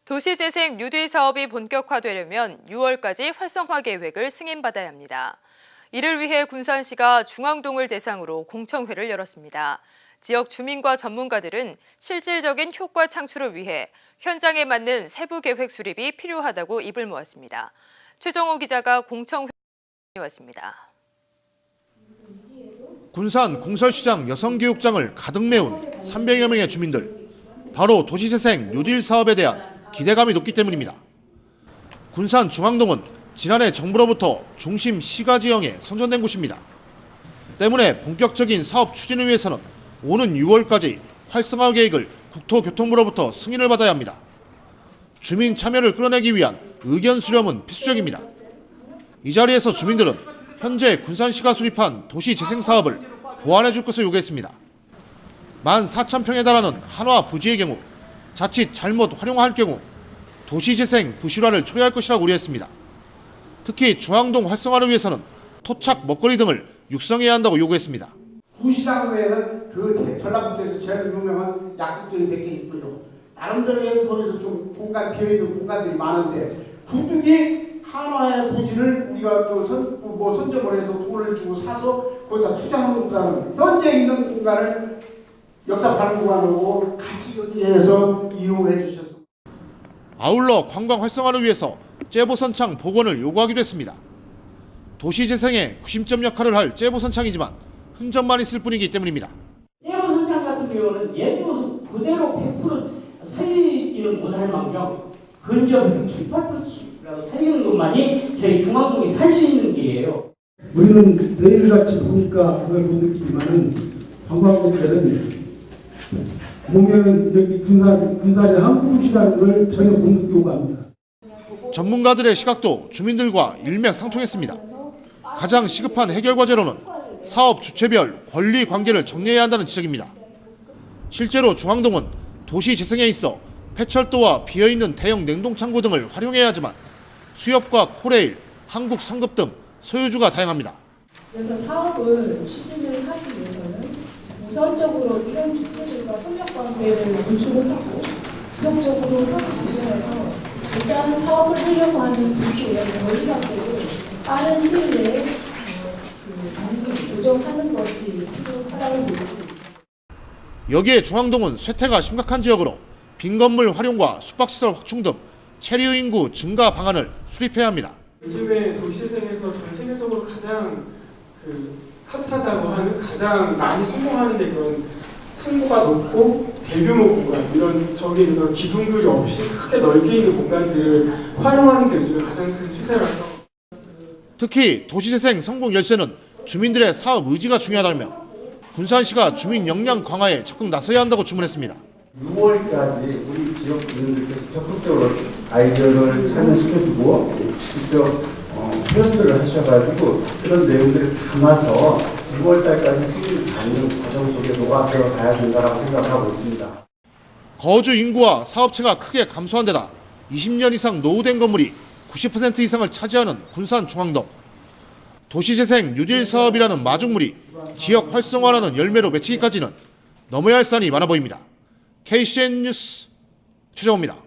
도시재생 뉴딜 사업이 본격화되려면 6월까지 활성화 계획을 승인받아야 합니다. 이를 위해 군산시가 중앙동을 대상으로 공청회를 열었습니다. 지역 주민과 전문가들은 실질적인 효과 창출을 위해 현장에 맞는 세부 계획 수립이 필요하다고 입을 모았습니다. 최정호 기자가 공청회에 왔습니다. 군산 공설시장 여성교육장을 가득 메운 300여 명의 주민들. 바로 도시재생 뉴딜 사업에 대한 기대감이 높기 때문입니다. 군산 중앙동은 지난해 정부로부터 중심 시가 지형에 선정된 곳입니다. 때문에 본격적인 사업 추진을 위해서는 오는 6월까지 활성화 계획을 국토교통부로부터 승인을 받아야 합니다. 주민 참여를 끌어내기 위한 의견 수렴은 필수적입니다. 이 자리에서 주민들은 현재 군산시가 수립한 도시재생 사업을 보완해 줄 것을 요구했습니다. 14,000평에 달하는 한화 부지의 경우 자칫 잘못 활용할 경우 도시재생 부실화를 초래할 것이라고 우려했습니다. 특히 중앙동 활성화를 위해서는 토착 먹거리 등을 육성해야 한다고 요구했습니다. 구시장 외에는 그 전라북도에서 제일 유명한 약국들이 몇 개 있고요. 나름대로 해서 거기서 좀 공간 비어있는 공간들이 많은데 굳이 한화의 부지를 우리가 선점을 해서 돈을 주고 사서 거기다 투자하는 것보다는 현재 있는 공간을 역사발전공간으로 같이 연계해서 이용해 주셨습니다. 아울러 관광 활성화를 위해서 째보선창 복원을 요구하기도 했습니다. 도시재생의 구심점 역할을 할 째보선창이지만 흔적만 있을 뿐이기 때문입니다. 째보선창 같은 경우는 옛 모습 그대로 100% 살리지는 못할 만큼 근접해서 깃발붙이라고 살리는 것만이 저희 중앙동이 살 수 있는 길이에요. 우리는 매일같이 보니까 그걸 못 느끼지만은 관광객들은 보면은 여기 군산에 한국시라는 걸 전혀 못 느끼고 갑니다. 전문가들의 시각도 주민들과 일맥상통했습니다. 가장 시급한 해결 과제로는 사업 주체별 권리 관계를 정리해야 한다는 지적입니다. 실제로 중앙동은 도시 재생에 있어 폐철도와 비어있는 대형 냉동창고 등을 활용해야 하지만 수협과 코레일, 한국성급 등 소유주가 다양합니다. 그래서 사업을 추진을 하기 위해서는 우선적으로 이런 주체들과 협력관계를 구축을 하고 지속적으로 협의 조정해서 일단 사업을 하려고 하는 주체의 권리관계를 빠른 시일 내에 조정하는 것이 필요하다고 볼 수 있습니다. 여기에 중앙동은 쇠퇴가 심각한 지역으로 빈 건물 활용과 숙박시설 확충 등 체류 인구 증가 방안을 수립해야 합니다. 요즘에 도시재생에서 전 세계적으로 가장 핫하다고 하는 가장 많이 성공하는 게 그런 층고가 높고 대규모 공간 이런 저기에서 기둥들이 없이 크게 넓게 있는 공간들을 활용하는 게 요즘에 가장 큰 추세라서 특히 도시재생 성공 열쇠는 주민들의 사업 의지가 중요하다며 군산시가 주민 역량 강화에 적극 나서야 한다고 주문했습니다. 6월까지 우리 지역 주민들께서 적극적으로 아이디어를 참여시켜주고 직접 표현들을 하셔가지고 그런 내용들을 담아서 6월달까지 승인을 받는 과정 속에 녹아들어 가야 된다고 생각하고 있습니다. 거주 인구와 사업체가 크게 감소한 데다 20년 이상 노후된 건물이 90% 이상을 차지하는 군산 중앙동. 도시재생 뉴딜 사업이라는 마중물이 지역 활성화라는 열매로 맺히기까지는 넘어야 할 산이 많아 보입니다. KCN 뉴스 최정호입니다.